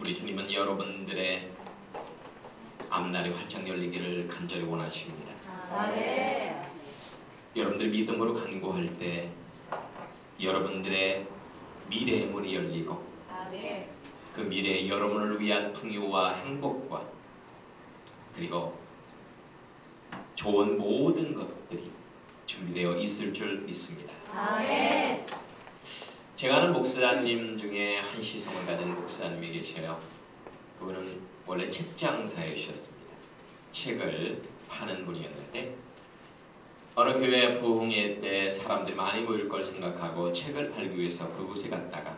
우리 주님은 여러분들의 앞날이 활짝 열리기를 간절히 원하십니다. 아멘. 여러분들 믿음으로 간구할 때 여러분들의 미래의 문이 열리고 아멘. 그 미래에 여러분을 위한 풍요와 행복과 그리고 좋은 모든 것들이 준비되어 있을 줄 믿습니다. 아멘. 제가 아는 목사님 중에 한시성을 가진 목사님이 계셔요. 그분은 원래 책장사이셨습니다. 책을 파는 분이었는데 어느 교회 부흥회 때 사람들이 많이 모일 걸 생각하고 책을 팔기 위해서 그곳에 갔다가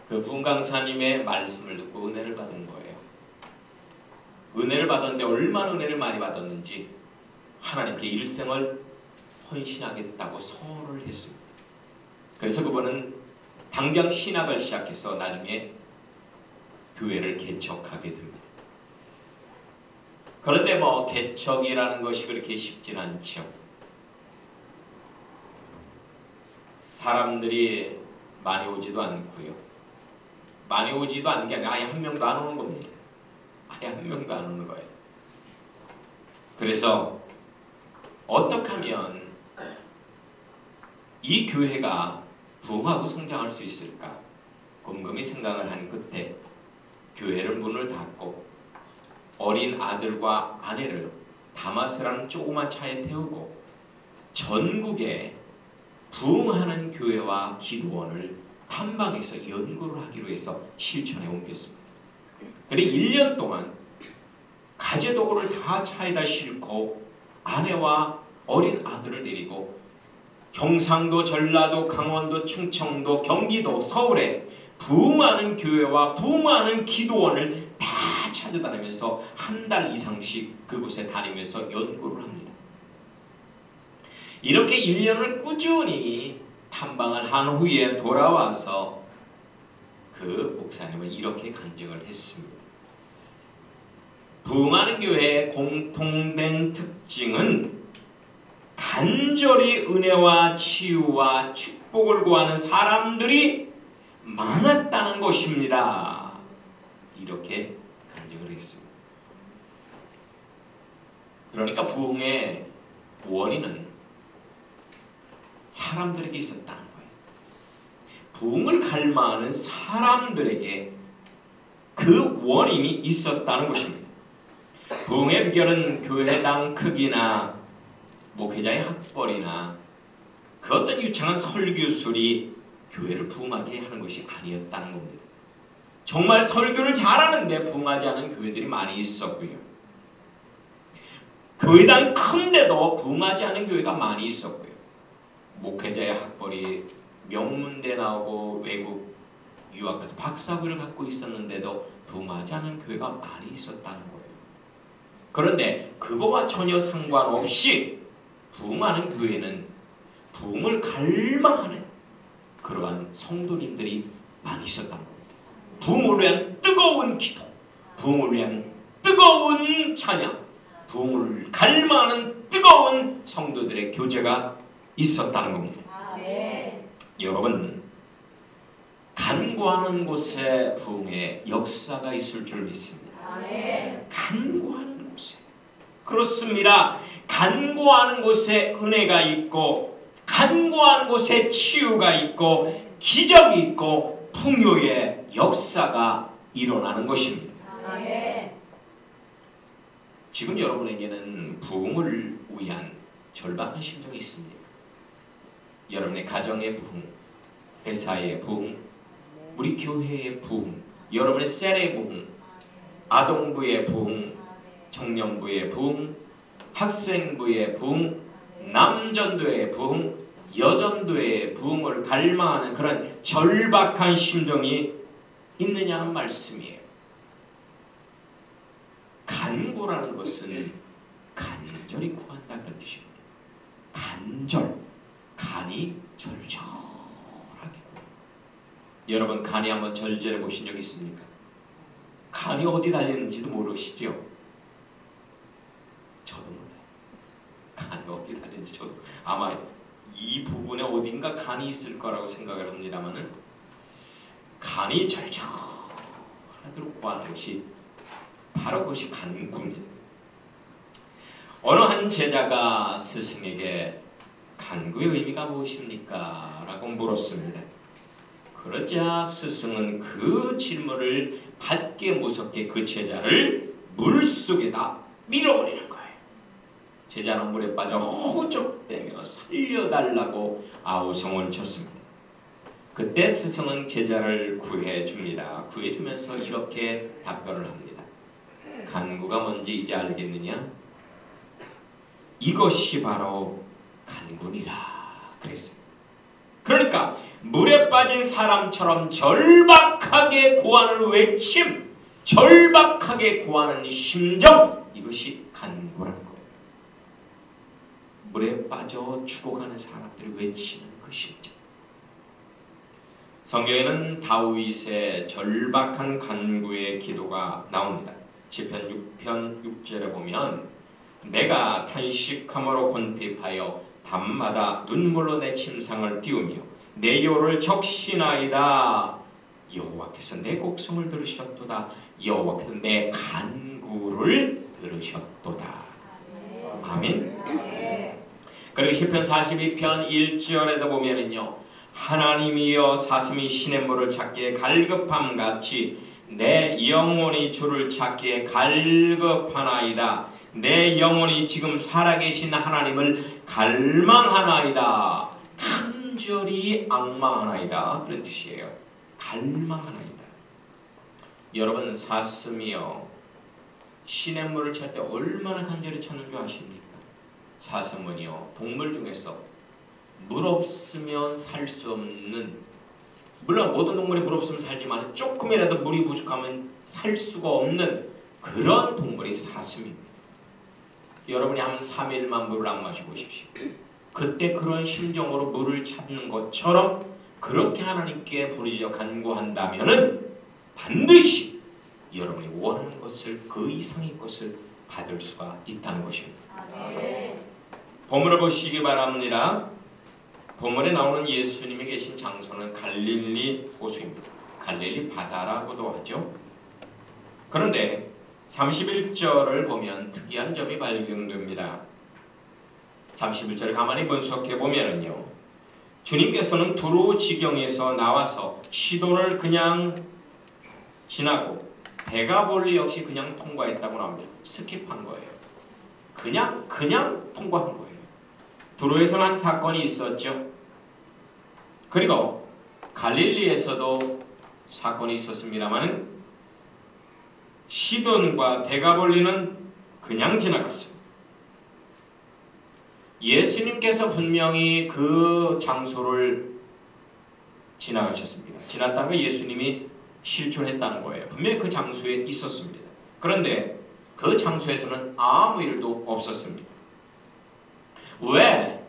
그 부흥 강사님의 말씀을 듣고 은혜를 받은 거예요. 은혜를 받았는데 얼마나 은혜를 많이 받았는지 하나님께 일생을 헌신하겠다고 서원을 했습니다. 그래서 그분은 당장 신학을 시작해서 나중에 교회를 개척하게 됩니다. 그런데 개척이라는 것이 그렇게 쉽진 않죠. 사람들이 많이 오지도 않고요. 많이 오지도 않는 게 아니라 아예 한 명도 안 오는 겁니다. 아예 한 명도 안 오는 거예요. 그래서 어떻게 하면 이 교회가 부흥하고 성장할 수 있을까 곰곰이 생각을 한 끝에 교회를 문을 닫고 어린 아들과 아내를 다마스라는 조그만 차에 태우고 전국에 부흥하는 교회와 기도원을 탐방해서 연구를 하기로 해서 실천에 옮겼습니다. 그리고 1년 동안 가재도구를 다 차에다 싣고 아내와 어린 아들을 데리고 경상도, 전라도, 강원도, 충청도, 경기도, 서울에 부흥하는 교회와 부흥하는 기도원을 다 찾아다니면서 한 달 이상씩 그곳에 다니면서 연구를 합니다. 이렇게 1년을 꾸준히 탐방을 한 후에 돌아와서 그 목사님은 이렇게 간증을 했습니다. 부흥하는 교회의 공통된 특징은 간절히 은혜와 치유와 축복을 구하는 사람들이 많았다는 것입니다. 이렇게 간증을 했습니다. 그러니까 부흥의 원인은 사람들에게 있었다는 거예요. 부흥을 갈망하는 사람들에게 그 원인이 있었다는 것입니다. 부흥의 비결은 교회당 크기나 목회자의 학벌이나 그 어떤 유창한 설교술이 교회를 부흥하게 하는 것이 아니었다는 겁니다. 정말 설교를 잘하는데 부흥하지 않은 교회들이 많이 있었고요. 교회당 큰데도 부흥하지 않은 교회가 많이 있었고요. 목회자의 학벌이 명문대 나오고 외국 유학 가서 박사학위를 갖고 있었는데도 부흥하지 않은 교회가 많이 있었다는 거예요. 그런데 그거와 전혀 상관없이 부흥하는 교회는 부흥을 갈망하는 그러한 성도님들이 많이 있었다는 겁니다. 부흥을 위한 뜨거운 기도, 부흥을 위한 뜨거운 찬양, 부흥을 갈망하는 뜨거운 성도들의 교제가 있었다는 겁니다. 아멘. 여러분, 간구하는 곳에 부흥의 역사가 있을 줄 믿습니다. 아멘. 간구하는 곳에. 그렇습니다. 간구하는 곳에 은혜가 있고 간구하는 곳에 치유가 있고 기적이 있고 풍요의 역사가 일어나는 것입니다. 아멘. 지금 여러분에게는 부흥을 위한 절박한 심정이 있습니까? 여러분의 가정의 부흥, 회사의 부흥, 우리 교회의 부흥, 여러분의 셀의 부흥, 아동부의 부흥, 청년부의 부흥, 학생부의 부흥, 남전도의 부흥, 여전도의 부흥을 갈망하는 그런 절박한 심정이 있느냐는 말씀이에요. 간구라는 것은 간절히 구한다 그런 뜻입니다. 간절, 간이 절절하게 구한다. 여러분 간이 한번 절절해 보신 적 있습니까? 간이 어디 달렸는지도 모르시죠? 저도 몰라요. 간이 어디 달렸는지 저도 아마 이 부분에 어딘가 간이 있을 거라고 생각을 합니다만은 간이 절절하게 구하는 것이 바로 그것이 간구입니다. 어느 한 제자가 스승에게 간구의 의미가 무엇입니까? 라고 물었습니다. 그러자 스승은 그 질문을 받기에 무섭게 그 제자를 물속에다 밀어버리는 거예요. 제자는 물에 빠져 허우적대며 살려달라고 아우성을 쳤습니다. 그때 스승은 제자를 구해줍니다. 구해주면서 이렇게 답변을 합니다. 간구가 뭔지 이제 알겠느냐? 이것이 바로 간구니라 그랬어요. 그러니까 물에 빠진 사람처럼 절박하게 구하는 외침, 절박하게 구하는 심정, 이것이 간구라는 거예요. 물에 빠져 죽어가는 사람들이 외치는 그 심정. 성경에는 다윗의 절박한 간구의 기도가 나옵니다. 시편 6편 6절에 보면 내가 탄식함으로 곤핍하여 밤마다 눈물로 내 침상을 띄우며 내 요를 적시나이다. 여호와께서 내 곡성을 들으셨도다. 여호와께서 내 간구를 들으셨도다. 아멘. 그리고 시편 42편 1절에도 보면은요, 하나님이여 사슴이 시냇물을 찾기에 갈급함같이 내 영혼이 주를 찾기에 갈급하나이다. 내 영혼이 지금 살아계신 하나님을 갈망하나이다. 간절히 앙망하나이다. 그런 뜻이에요. 갈망하나이다. 여러분, 사슴이요, 시냇물을 찾을 때 얼마나 간절히 찾는 줄 아십니까? 사슴은요, 동물 중에서 물 없으면 살 수 없는, 물론 모든 동물이 물 없으면 살지만 조금이라도 물이 부족하면 살 수가 없는 그런 동물이 사슴입니다. 여러분이 한 3일만 물을 안 마셔보십시오. 그때 그런 심정으로 물을 찾는 것처럼 그렇게 하나님께 부르짖어 간구한다면은 반드시 여러분이 원하는 것을, 그 이상의 것을 받을 수가 있다는 것입니다. 본문을 보시기 바랍니다. 본문에 나오는 예수님이 계신 장소는 갈릴리 호수입니다. 갈릴리 바다라고도 하죠. 그런데 31절을 보면 특이한 점이 발견됩니다. 31절을 가만히 분석해 보면은요, 주님께서는 두로 지경에서 나와서 시돈을 그냥 지나고 대가볼리 역시 그냥 통과했다고 나옵니다. 스킵한 거예요. 그냥 통과한 거예요. 두로에서는 한 사건이 있었죠. 그리고 갈릴리에서도 사건이 있었습니다만 시돈과 대가볼리는 그냥 지나갔습니다. 예수님께서 분명히 그 장소를 지나가셨습니다. 지났다면 예수님이 실존했다는 거예요. 분명히 그 장소에 있었습니다. 그런데 그 장소에서는 아무 일도 없었습니다. 왜?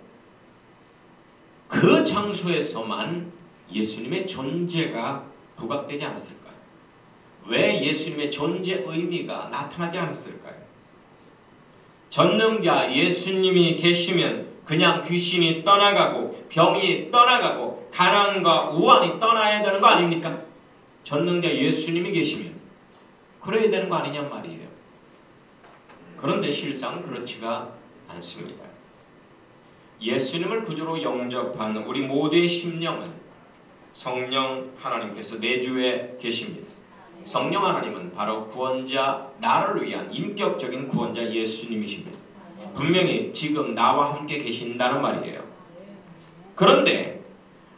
그 장소에서만 예수님의 존재가 부각되지 않았을까요? 왜 예수님의 존재 의미가 나타나지 않았을까요? 전능자 예수님이 계시면 그냥 귀신이 떠나가고 병이 떠나가고 가난과 우환이 떠나야 되는 거 아닙니까? 전능자 예수님이 계시면 그래야 되는 거 아니냔 말이에요. 그런데 실상 그렇지가 않습니다. 예수님을 구주로 영접한 우리 모두의 심령은 성령 하나님께서 내주에 계십니다. 성령 하나님은 바로 구원자, 나를 위한 인격적인 구원자 예수님이십니다. 분명히 지금 나와 함께 계신다는 말이에요. 그런데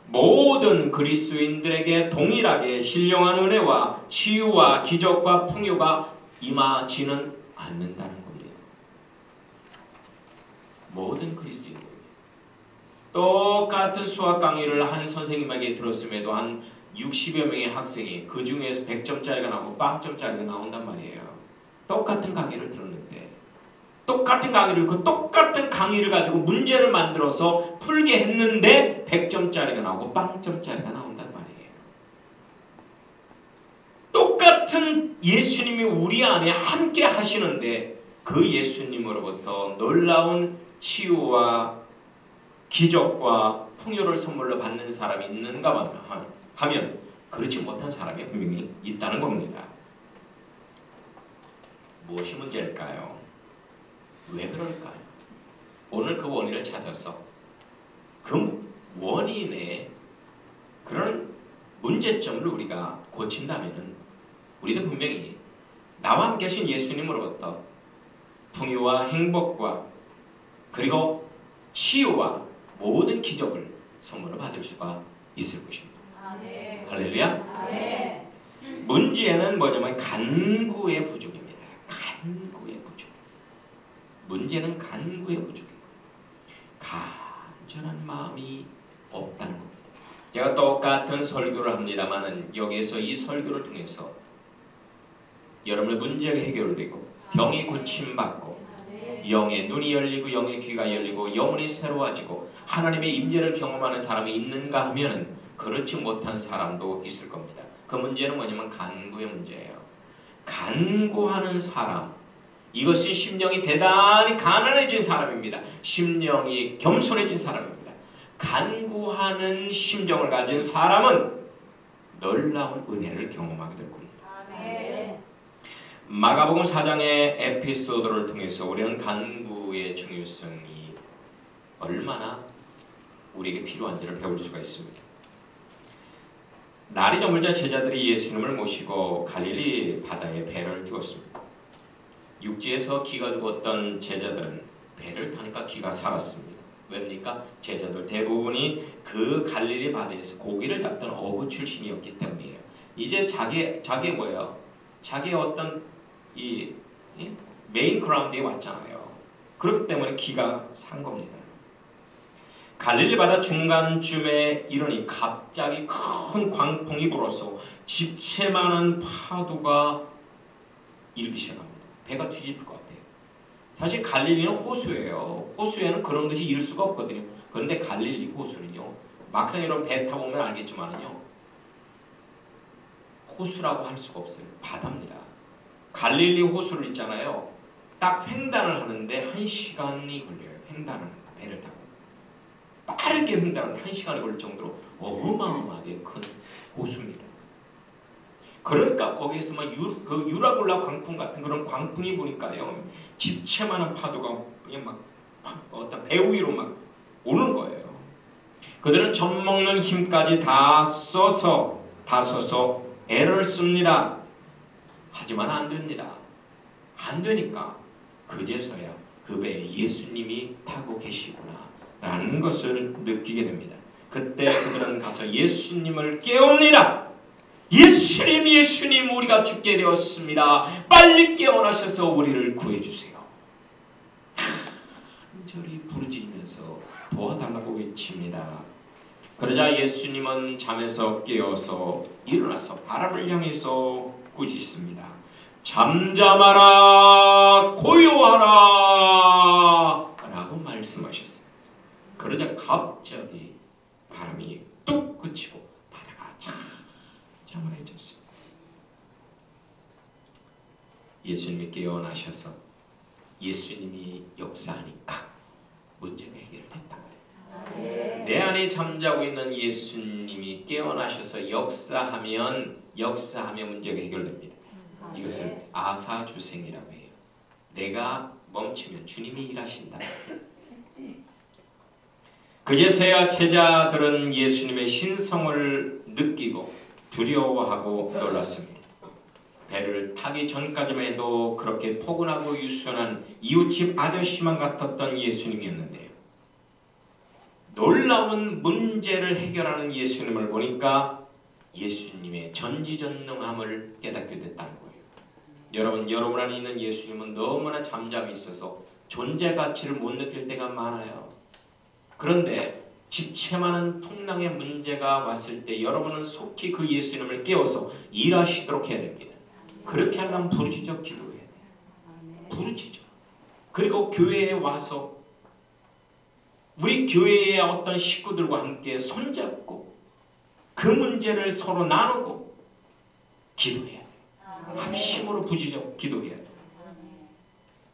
모든 그리스도인들에게 동일하게 신령한 은혜와 치유와 기적과 풍요가 임하지는 않는다는 겁니다. 모든 그리스도인들에게 똑같은 수학 강의를 한 선생님에게 들었음에도 한 60여 명의 학생이 그 중에서 100점짜리가 나오고 0점짜리가 나온단 말이에요. 똑같은 강의를 들었는데 똑같은 강의를 듣고 똑같은 강의를 가지고 문제를 만들어서 풀게 했는데 100점짜리가 나오고 0점짜리가 나온단 말이에요. 똑같은 예수님이 우리 안에 함께 하시는데 그 예수님으로부터 놀라운 치유와 기적과 풍요를 선물로 받는 사람이 있는가 하면 그렇지 못한 사람이 분명히 있다는 겁니다. 무엇이 문제일까요? 왜 그럴까요? 오늘 그 원인을 찾아서 그 원인의 그런 문제점을 우리가 고친다면은 우리도 분명히 나와 함께 하신 예수님으로부터 풍요와 행복과 그리고 치유와 모든 기적을 선물로 받을 수가 있을 것입니다. 아멘. 할렐루야. 아멘. 문제는 뭐냐면 간구의 부족입니다. 간구의 부족. 문제는 간구의 부족이에요. 간절한 마음이 없다는 겁니다. 제가 똑같은 설교를 합니다만은 여기에서 이 설교를 통해서 여러분의 문제가 해결되고 병이 고침받고 영의 눈이 열리고 영의 귀가 열리고 영혼이 새로워지고 하나님의 임재를 경험하는 사람이 있는가 하면 그렇지 못한 사람도 있을 겁니다. 그 문제는 뭐냐면 간구의 문제예요. 간구하는 사람, 이것이 심령이 대단히 가난해진 사람입니다. 심령이 겸손해진 사람입니다. 간구하는 심정을 가진 사람은 놀라운 은혜를 경험하게 될 겁니다. 아멘. 마가복음 4장의 에피소드를 통해서 우리는 간구의 중요성이 얼마나 우리에게 필요한지를 배울 수가 있습니다. 날이 저물자 제자들이 예수님을 모시고 갈릴리 바다에 배를 띄웠습니다. 육지에서 기가 죽었던 제자들은 배를 타니까 기가 살았습니다. 왜입니까? 제자들 대부분이 그 갈릴리 바다에서 고기를 잡던 어부 출신이었기 때문이에요. 이제 자기 뭐예요? 자기의 어떤 이 메인 그라운드에 왔잖아요. 그렇기 때문에 기가 산 겁니다. 갈릴리 바다 중간쯤에 이르니 갑자기 큰 광풍이 불어서 집채 많은 파도가 일기 시작합니다. 배가 뒤집힐 것 같아요. 사실 갈릴리는 호수예요. 호수에는 그런 것이 일 수가 없거든요. 그런데 갈릴리 호수는요, 막상 여러분 배 타보면 알겠지만은요, 호수라고 할 수가 없어요. 바다입니다. 갈릴리 호수를 있잖아요. 딱 횡단을 하는데 1시간이 걸려요. 횡단을 한다. 배를 타고. 빠르게 횡단하는데 1시간이 걸릴 정도로 어마어마하게 큰 호수입니다. 그러니까 거기에서 막 유라굴라 광풍 같은 그런 광풍이 부니까요, 집채 많은 파도가 그냥 막 어떤 배 위로 막 오는 거예요. 그들은 젖먹는 힘까지 다 써서 애를 씁니다. 하지만 안 됩니다. 안 되니까 그제서야 그 배에 예수님이 타고 계시구나 라는 것을 느끼게 됩니다. 그때 그들은 가서 예수님을 깨웁니다. 예수님 우리가 죽게 되었습니다. 빨리 깨어나셔서 우리를 구해주세요. 간절히 부르짖으면서 도와달라고 외칩니다. 그러자 예수님은 잠에서 깨어서 일어나서 바람을 향해서 꾸짖습니다. 잠잠하라, 고요하라 라고 말씀하셨어요. 그러자 갑자기 바람이 뚝 그치고 바다가 잠잠해졌습니다. 예수님이 깨어나셔서 예수님이 역사하니까 문제가 해결됐단 말이에요. 내 안에 잠자고 있는 예수님이 깨어나셔서 역사하면 문제가 해결됩니다. 이것을 아사주생이라고 해요. 내가 멈추면 주님이 일하신다. 그제서야 제자들은 예수님의 신성을 느끼고 두려워하고 놀랐습니다. 배를 타기 전까지만 해도 그렇게 포근하고 유순한 이웃집 아저씨만 같았던 예수님이었는데요. 놀라운 문제를 해결하는 예수님을 보니까 예수님의 전지전능함을 깨닫게 됐다는 거예요. 여러분 안에 있는 예수님은 너무나 잠잠히 있어서 존재 가치를 못 느낄 때가 많아요. 그런데 집채 많은 풍랑의 문제가 왔을 때 여러분은 속히 그 예수님을 깨워서 일하시도록 해야 됩니다. 그렇게 하려면 부르짖어 기도해야 돼요. 부르짖어. 그리고 교회에 와서 우리 교회의 어떤 식구들과 함께 손잡고 그 문제를 서로 나누고 기도해야 돼요. 합심으로 부르짖어 기도해야 돼요.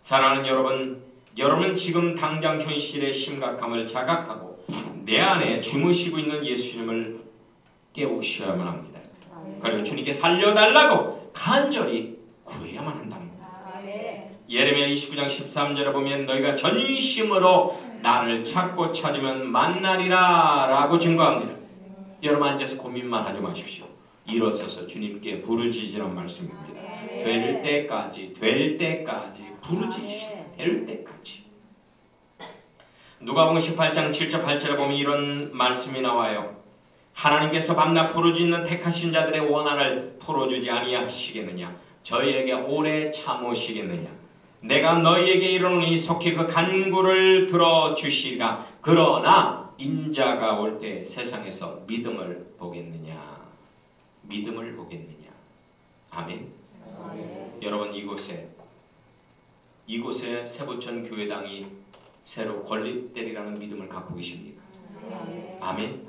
사랑하는 여러분 지금 당장 현실의 심각함을 자각하고 내 안에 주무시고 있는 예수님을 깨우셔야만 합니다. 그리고 주님께 살려달라고 간절히 구해야만 한답니다. 예레미야 29장 13절에 보면 너희가 전심으로 나를 찾고 찾으면 만나리라 라고 증거합니다. 여러분 앉아서 고민만 하지 마십시오. 일어서서 주님께 부르짖으란 말씀입니다. 될 때까지 부르짖으시라. 될 때까지. 누가복음 18장 7절 8절에 보면 이런 말씀이 나와요. 하나님께서 밤낮 부르짖는 택하신 자들의 원한을 풀어주지 아니하시겠느냐. 저희에게 오래 참으시겠느냐. 내가 너희에게 이르노니 속히 그 간구를 들어주시리라. 그러나 인자가 올 때 세상에서 믿음을 보겠느냐. 믿음을 보겠느냐. 아멘. 여러분 이곳에 세부천 교회당이 새로 건립되리라는 믿음을 갖고 계십니까? 아멘.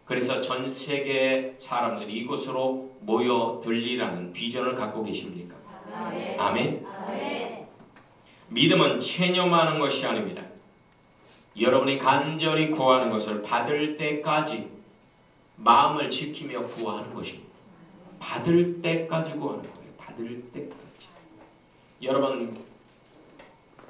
그래서 전 세계 사람들이 이곳으로 모여들리라는 비전을 갖고 계십니까? 아멘. 믿음은 체념하는 것이 아닙니다. 여러분이 간절히 구하는 것을 받을 때까지 마음을 지키며 구하는 것입니다. 받을 때까지 구하는 거예요. 받을 때까지. 여러분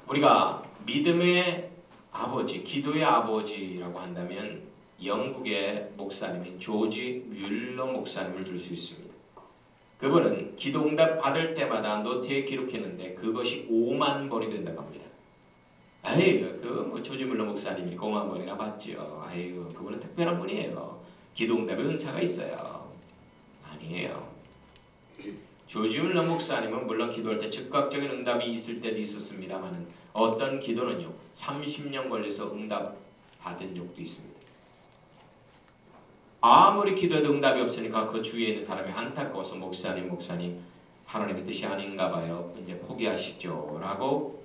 우리가 믿음의 아버지, 기도의 아버지라고 한다면 영국의 목사님인 조지 뮬러 목사님을 들 수 있습니다. 그분은 기도응답 받을 때마다 노트에 기록했는데 그것이 5만 번이 된다고 합니다. 아유, 그 조지 뮬러 목사님이 5만 번이나 받지요. 아유, 그분은 특별한 분이에요. 기도응답에 은사가 있어요. 아니에요. 조지 뮬러 목사님은 물론 기도할 때 즉각적인 응답이 있을 때도 있었습니다만 어떤 기도는요 30년 걸려서 응답 받은 적도 있습니다. 아무리 기도해도 응답이 없으니까 그 주위에 있는 사람이 안타까워서 목사님 하나님의 뜻이 아닌가 봐요. 이제 포기하시죠 라고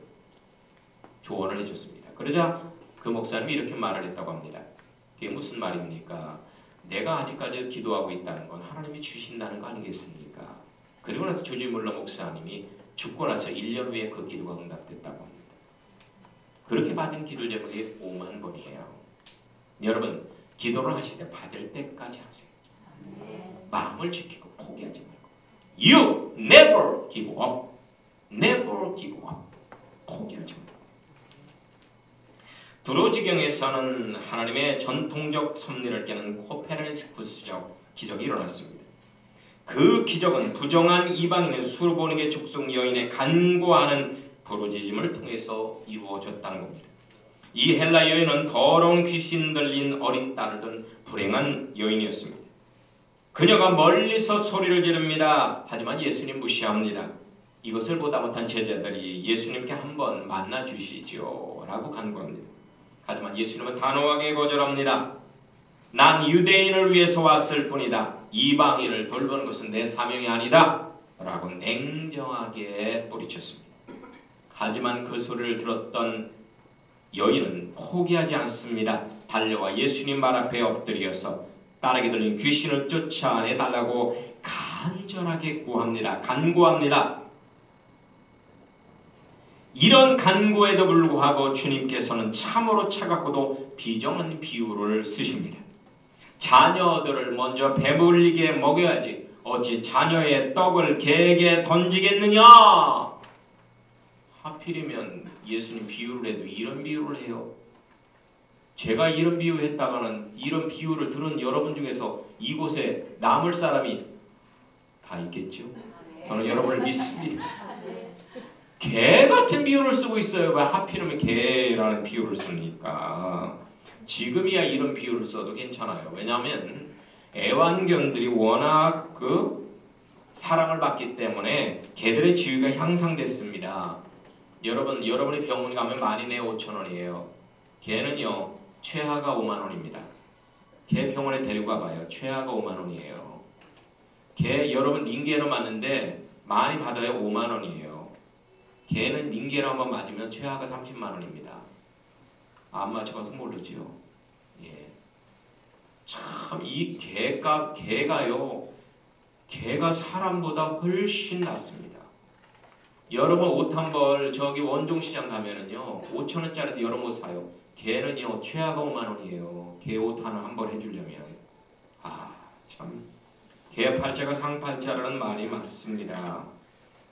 조언을 해줬습니다. 그러자 그 목사님이 이렇게 말을 했다고 합니다. 그게 무슨 말입니까? 내가 아직까지 기도하고 있다는 건 하나님이 주신다는 거 아니겠습니까? 그리고 나서 조지 뮬러 목사님이 죽고 나서 1년 후에 그 기도가 응답됐다고 합니다. 그렇게 받은 기도 제목이 5만 번이에요. 여러분 기도를 하실 때 받을 때까지 하세요. 마음을 지키고 포기하지 말고. You never give up. Never give up. 포기하지 말고. 두로지경에서는 하나님의 전통적 섭리를 깨는 코페르니쿠스적 기적이 일어났습니다. 그 기적은 부정한 이방인의 수르보니게 족속 여인의 간구하는 부르짖음을 통해서 이루어졌다는 겁니다. 이 헬라 여인은 더러운 귀신 들린 어린 딸을 둔 불행한 여인이었습니다. 그녀가 멀리서 소리를 지릅니다. 하지만 예수님 무시합니다. 이것을 보다 못한 제자들이 예수님께 한번 만나 주시죠 라고 간구합니다. 하지만 예수님은 단호하게 거절합니다. 난 유대인을 위해서 왔을 뿐이다. 이방인을 돌보는 것은 내 사명이 아니다 라고 냉정하게 뿌리쳤습니다. 하지만 그 소리를 들었던 여인은 포기하지 않습니다. 달려와 예수님 말 앞에 엎드려서 딸에게 들린 귀신을 쫓아내달라고 간절하게 구합니다. 간구합니다. 이런 간구에도 불구하고 주님께서는 참으로 차갑고도 비정한 비유를 쓰십니다. 자녀들을 먼저 배불리게 먹여야지 어찌 자녀의 떡을 개에게 던지겠느냐. 하필이면 예수님 비유를 해도 이런 비유를 해요. 제가 이런 비유 했다가는 이런 비유를 들은 여러분 중에서 이곳에 남을 사람이 다 있겠죠. 저는 여러분을 믿습니다. 개 같은 비유를 쓰고 있어요. 왜 하필이면 개라는 비유를 씁니까? 지금이야 이런 비유를 써도 괜찮아요. 왜냐하면 애완견들이 워낙 사랑을 받기 때문에 개들의 지위가 향상됐습니다. 여러분이 병원에 가면 만인에 5,000원이에요. 개는요 최하가 5만원입니다. 개 병원에 데리고 가봐요. 최하가 5만원이에요. 개 여러분 링게로 맞는데 많이 받아야 5만원이에요. 개는 링게로 한번 맞으면 최하가 30만원입니다. 안 맞춰가서 모르지요. 예. 참 이 개가 사람보다 훨씬 낫습니다. 여러분 옷 한 벌 저기 원종시장 가면은요 5,000원짜리도 여러 못 사요. 개는요 최하가 5만원이에요. 개 옷 하나 한 벌 해주려면. 참 개 팔자가 상팔자라는 말이 맞습니다.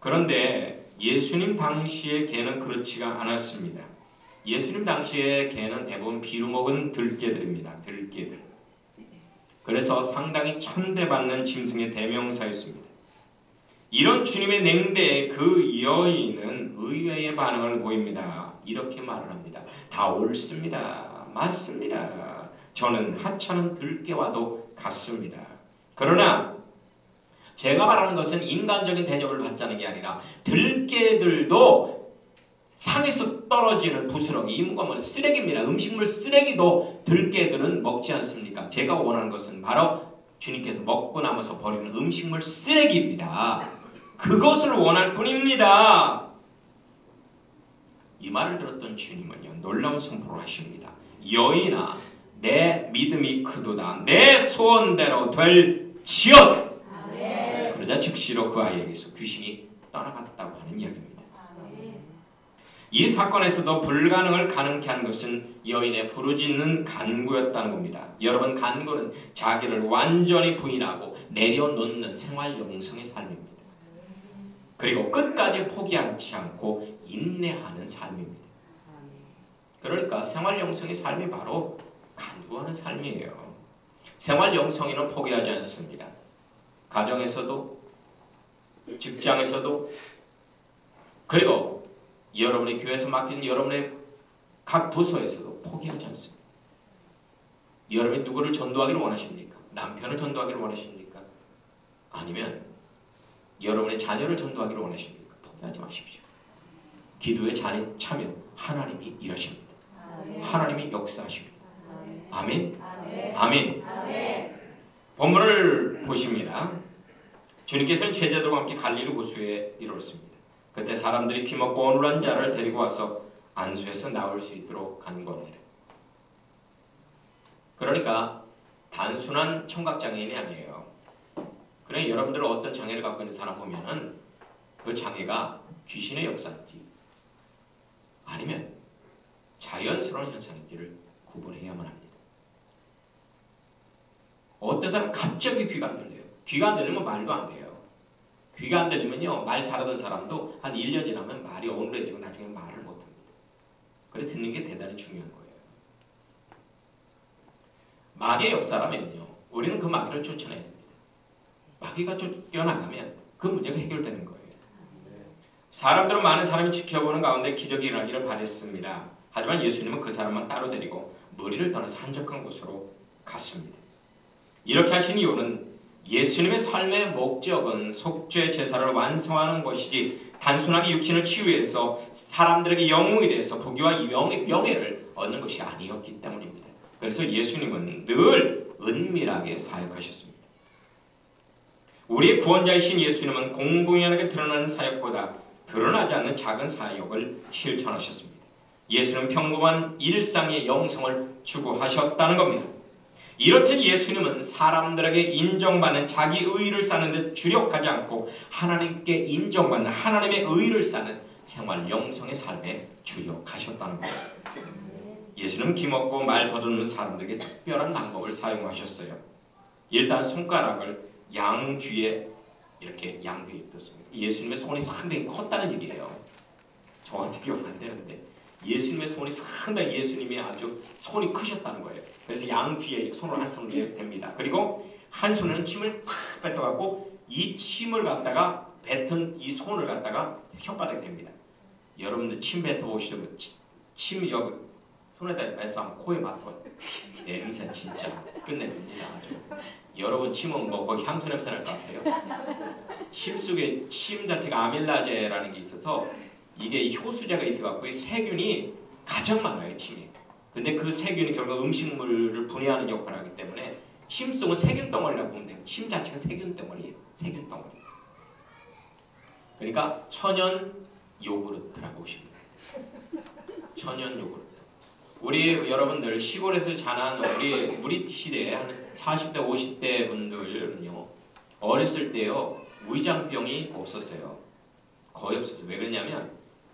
그런데 예수님 당시의 개는 그렇지가 않았습니다. 예수님 당시의 개는 대부분 비루 먹은 들개들입니다. 들개들. 그래서 상당히 천대받는 짐승의 대명사였습니다. 이런 주님의 냉대에 그 여인은 의외의 반응을 보입니다. 이렇게 말을 합니다. 다 옳습니다. 맞습니다. 저는 하찮은 들개와도 같습니다. 그러나 제가 말하는 것은 인간적인 대접을 받자는 게 아니라 들개들도 산에서 떨어지는 부스러기, 이무가 쓰레기입니다. 음식물 쓰레기도 들개들은 먹지 않습니까? 제가 원하는 것은 바로 주님께서 먹고 남아서 버리는 음식물 쓰레기입니다. 그것을 원할 뿐입니다. 이 말을 들었던 주님은요, 놀라운 선포를 하십니다. 여인아, 내 믿음이 크도다. 내 소원대로 될지어다. 그러자 즉시로 그 아이에게서 귀신이 떠나갔다고 하는 이야기입니다. 이 사건에서도 불가능을 가능케 한 것은 여인의 부르짖는 간구였다는 겁니다. 여러분, 간구는 자기를 완전히 부인하고 내려놓는 생활 영성의 삶입니다. 그리고 끝까지 포기하지 않고 인내하는 삶입니다. 그러니까 생활 영성의 삶이 바로 간구하는 삶이에요. 생활 영성이는 포기하지 않습니다. 가정에서도, 직장에서도, 그리고 여러분의 교회에서 맡긴 여러분의 각 부서에서도 포기하지 않습니다. 여러분이 누구를 전도하기를 원하십니까? 남편을 전도하기를 원하십니까? 아니면 여러분의 자녀를 전도하기를 원하십니까? 포기하지 마십시오. 기도에 참여 하나님이 일하십니다. 하나님이 역사하십니다. 아멘. 아멘. 본문을 보십니다. 주님께서는 제자들과 함께 갈릴리 호수에 이르렀습니다. 그때 사람들이 귀먹고 어눌한 자를 데리고 와서 안수에서 나올 수 있도록 간구합니다. 그러니까 단순한 청각장애인이 아니에요. 그래, 여러분들 어떤 장애를 갖고 있는 사람 보면은 그 장애가 귀신의 역사인지 아니면 자연스러운 현상인지를 구분해야만 합니다. 어떤 사람은 갑자기 귀가 안 들려요. 귀가 안 들리면 말도 안 돼요. 귀가 안 들리면요, 말 잘하던 사람도 한 1년 지나면 말이 어눌해지고 나중에 말을 못합니다. 그래, 듣는 게 대단히 중요한 거예요. 마귀의 역사라면요, 우리는 그 마귀를 쫓아내야 됩니다. 마귀가 쫓겨나가면 그 문제가 해결되는 거예요. 사람들은 많은 사람이 지켜보는 가운데 기적이 일어나기를 바랬습니다. 하지만 예수님은 그 사람만 따로 데리고 머리를 떠나서 한적한 곳으로 갔습니다. 이렇게 하신 이유는 예수님의 삶의 목적은 속죄 제사를 완성하는 것이지 단순하게 육신을 치유해서 사람들에게 영웅이 돼서 부귀와 명예를 얻는 것이 아니었기 때문입니다. 그래서 예수님은 늘 은밀하게 사역하셨습니다. 우리의 구원자이신 예수님은 공공연하게 드러나는 사역보다 드러나지 않는 작은 사역을 실천하셨습니다. 예수는 평범한 일상의 영성을 추구하셨다는 겁니다. 이렇듯 예수님은 사람들에게 인정받는 자기 의의를 쌓는 데 주력하지 않고 하나님께 인정받는 하나님의 의의를 쌓는 생활 영성의 삶에 주력하셨다는 거예요. 예수님은 기먹고 말 더듬는 사람들에게 특별한 방법을 사용하셨어요. 일단 손가락을 양 귀에 이렇게 양 귀에 떴습니다. 예수님의 손이 상당히 컸다는 얘기예요. 저 같은 경우는 안 되는데 예수님의 손이 상당히 예수님이 아주 손이 크셨다는 거예요. 그래서 양 귀에 이렇게 손으로 한 손으로 댑니다. 그리고 한 손에는 침을 탁 뱉어갖고 이 침을 갖다가 뱉은 이 손을 갖다가 혓바닥에 댑니다. 여러분들 침 뱉어보시면 침 여기 손에다 뱉어 하면 코에 맡아 냄새 진짜 끝내줍니다. 아주. 여러분 침은 뭐 거기 향수 냄새 날 것 같아요. 침 속에 침 자체가 아밀라제라는 게 있어서 이게 효수제가 있어갖고 세균이 가장 많아요. 침이. 근데 그 세균이 결국 음식물을 분해하는 역할을 하기 때문에 침 속은 세균 덩어리라고 보면 돼요. 침 자체가 세균 덩어리예요. 세균 덩어리. 그러니까 천연 요구르트라고 보시면 돼요. 천연 요구르트. 우리 여러분들 시골에서 자란 우리 시대에 한 40대 50대 분들은요, 어렸을 때요 위장병이 없었어요. 거의 없었어요. 왜 그러냐면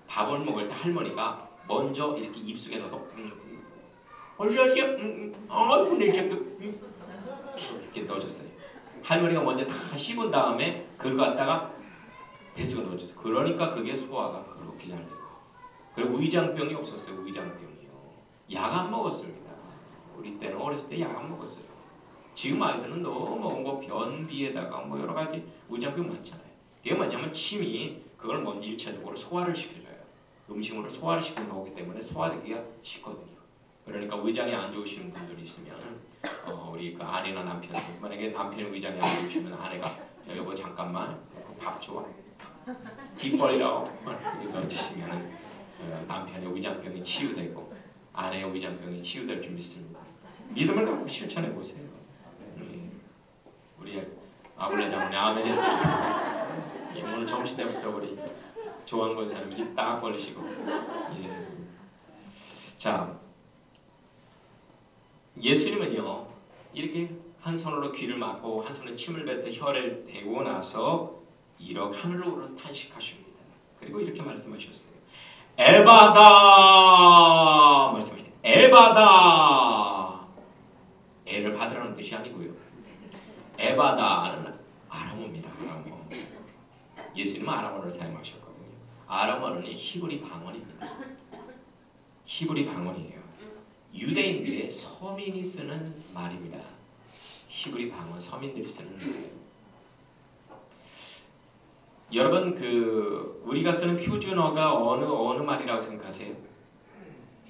밥을 먹을 때 할머니가 먼저 이렇게 입속에 넣어서 얼려게 아이고 내 새끼 이렇게 넣어줬어요. 할머니가 먼저 다 씹은 다음에 그걸 갖다가 뱃속에 넣어주세요. 그러니까 그게 소화가 그렇게 잘 되고. 그리고 위장병이 없었어요. 위장병이요. 약 안 먹었습니다. 우리 때는 어렸을 때 약 안 먹었어요. 지금 아이들은 너무 뭐 변비에다가 뭐 여러 가지 위장병 많잖아요. 그게 뭐냐면 침이 그걸 먼저 1차적으로 소화를 시켜줘요. 음식으로 소화를 시켜 놓기 때문에 소화되기가 쉽거든요. 그러니까 위장이 안 좋으신 분들이 있으면 우리 그 아내나 남편, 만약에 남편의 위장이 안 좋으시면 아내가 여보 잠깐만 밥 줘. 입 벌려. 이렇게 넣어주시면 남편의 위장병이 치유되고 아내의 위장병이 치유될 줄 믿습니다. 믿음을 갖고 실천해 보세요. 우리 아블레 장군이 아멘 했습니다. 오늘 점심 때부터 우리 조한 권사님 입 딱 벌리시고. 예. 자, 예수님은요 이렇게 한 손으로 귀를 막고 한 손에 침을 뱉어 혀를 대고 나서 이렇게 하늘로 올라서 탄식하십니다. 그리고 이렇게 말씀하셨어요. 에바다 말씀하셨어요. 에바다. 애를 받으라는 뜻이 아니고요. 에바다는 아람어입니다. 아람어. 예수님은 아람어를 사용하셨거든요. 아람어는 히브리 방언입니다. 히브리 방언이에요. 유대인들의 서민이 쓰는 말입니다. 히브리 방언 서민들이 쓰는 말이에요. 여러분 우리가 쓰는 표준어가 어느 말이라고 생각하세요?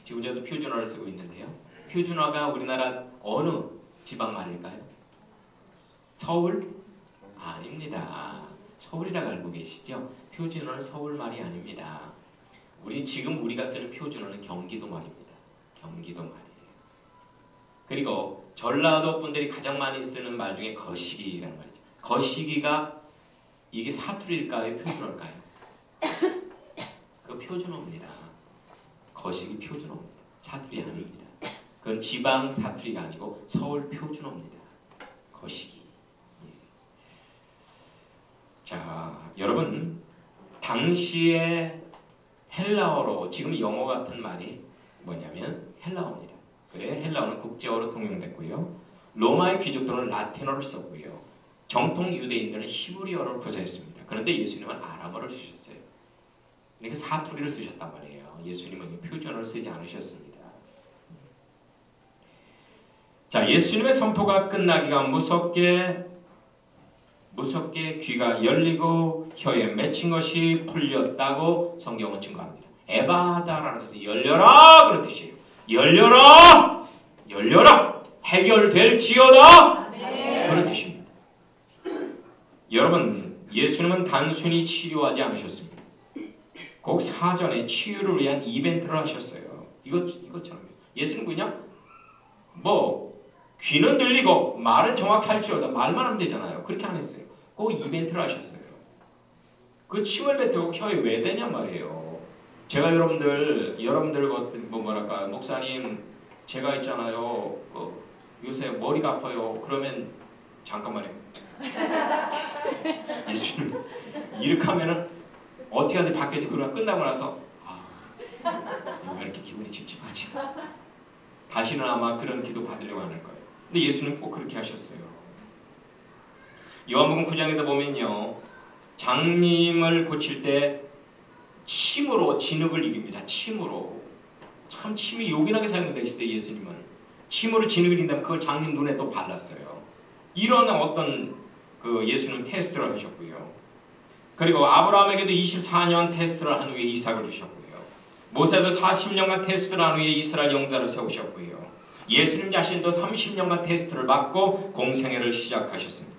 지금 저도 표준어를 쓰고 있는데요. 표준어가 우리나라 어느 지방 말일까요? 서울? 아닙니다. 서울이라고 알고 계시죠? 표준어는 서울 말이 아닙니다. 지금 우리가 쓰는 표준어는 경기도 말입니다. 경기도 말이에요. 그리고 전라도 분들이 가장 많이 쓰는 말 중에 거시기라는 말이죠. 거시기가 이게 사투리일까요? 표준어일까요? 그 표준어입니다. 거시기 표준어입니다. 사투리 아닙니다. 그건 지방 사투리가 아니고 서울 표준어입니다. 거시기. 자, 여러분 당시에 헬라어로 지금 영어 같은 말이 뭐냐면 헬라어입니다. 그래 헬라어는 국제어로 통용됐고요. 로마의 귀족들은 라틴어를 썼고요. 정통 유대인들은 히브리어를 구사했습니다. 그런데 예수님은 아람어를 쓰셨어요. 그러니까 사투리를 쓰셨단 말이에요. 예수님은 표준어를 쓰지 않으셨습니다. 자, 예수님의 선포가 끝나기가 무섭게 귀가 열리고 혀에 맺힌 것이 풀렸다고 성경은 증거합니다. 에바다라는 것은 열려라 그런 뜻이에요. 열려라! 열려라! 해결될지어다! 그런 뜻입니다. 여러분, 예수님은 단순히 치료하지 않으셨습니다. 꼭 사전에 치유를 위한 이벤트를 하셨어요. 이것처럼요. 예수는 그냥 귀는 들리고 말은 정확할지어다 말만 하면 되잖아요. 그렇게 안 했어요. 꼭 이벤트를 하셨어요. 그 침을 뱉고 혀에 왜 되냐 말이에요. 제가 여러분들 뭐랄까 목사님 제가 있잖아요. 요새 머리가 아파요. 그러면 잠깐만요. 예수님 이렇게 하면은 어떻게 하는지 받겠지. 그러고 끝나고 나서 왜 이렇게 기분이 찝찝하지? 다시는 아마 그런 기도 받으려고 안 할 거예요. 근데 예수님 꼭 그렇게 하셨어요. 요한복음 9장에도 보면요. 장님을 고칠 때 침으로 진흙을 이깁니다. 침으로. 참 침이 요긴하게 사용되어 있어요. 예수님은. 침으로 진흙을 이긴다면 그걸 장님 눈에 또 발랐어요. 이런 어떤 예수님 테스트를 하셨고요. 그리고 아브라함에게도 24년 테스트를 한 후에 이삭을 주셨고요. 모세도 40년간 테스트를 한 후에 이스라엘 영달을 세우셨고요. 예수님 자신도 30년간 테스트를 받고 공생애를 시작하셨습니다.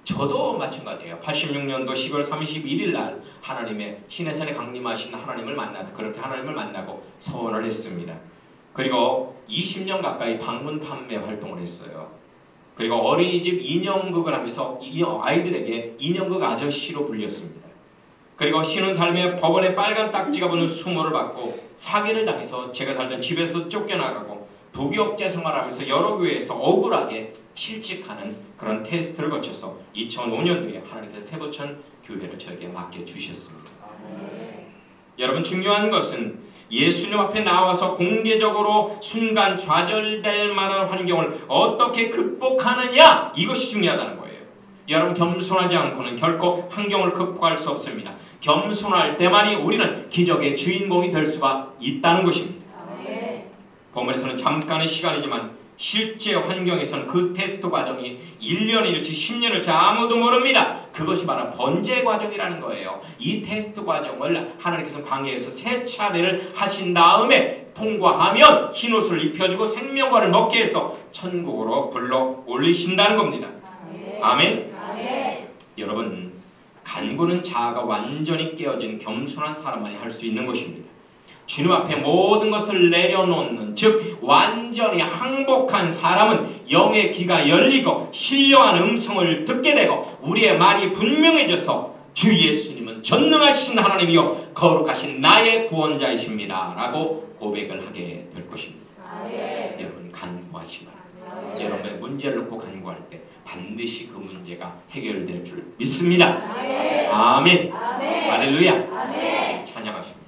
저도 마찬가지예요. 86년도 10월 31일 날 하나님의 시내산에 강림하신 하나님을 그렇게 하나님을 만나고 서원을 했습니다. 그리고 20년 가까이 방문 판매 활동을 했어요. 그리고 어린이집 인형극을 하면서 아이들에게 인형극 아저씨로 불렸습니다. 그리고 쉬는 삶에 법원에 빨간 딱지가 붙는 수모를 받고 사기를 당해서 제가 살던 집에서 쫓겨나가고 부교육자 생활하면서 여러 교회에서 억울하게 실직하는 그런 테스트를 거쳐서 2005년도에 하나님께서 세보천 교회를 저에게 맡겨주셨습니다. 여러분 중요한 것은 예수님 앞에 나와서 공개적으로 순간 좌절될 만한 환경을 어떻게 극복하느냐 이것이 중요하다는 거예요. 여러분, 겸손하지 않고는 결코 환경을 극복할 수 없습니다. 겸손할 때만이 우리는 기적의 주인공이 될 수가 있다는 것입니다. 본문에서는 잠깐의 시간이지만 실제 환경에서는 그 테스트 과정이 1년일지 10년일지 아무도 모릅니다. 그것이 바로 번제 과정이라는 거예요. 이 테스트 과정을 하나님께서 광야에서 3차례를 하신 다음에 통과하면 흰옷을 입혀주고 생명과를 먹게 해서 천국으로 불러 올리신다는 겁니다. 아멘. 여러분, 간구는 자아가 완전히 깨어진 겸손한 사람만이 할 수 있는 것입니다. 주님 앞에 모든 것을 내려놓는, 즉 완전히 항복한 사람은 영의 귀가 열리고 신령한 음성을 듣게 되고 우리의 말이 분명해져서 주 예수님은 전능하신 하나님이요 거룩하신 나의 구원자이십니다 라고 고백을 하게 될 것입니다. 여러분, 간구하시기 바랍니다. 여러분의 문제를 놓고 간구할 때 반드시 그 문제가 해결될 줄 믿습니다. 아멘. 할렐루야. 찬양하십니다.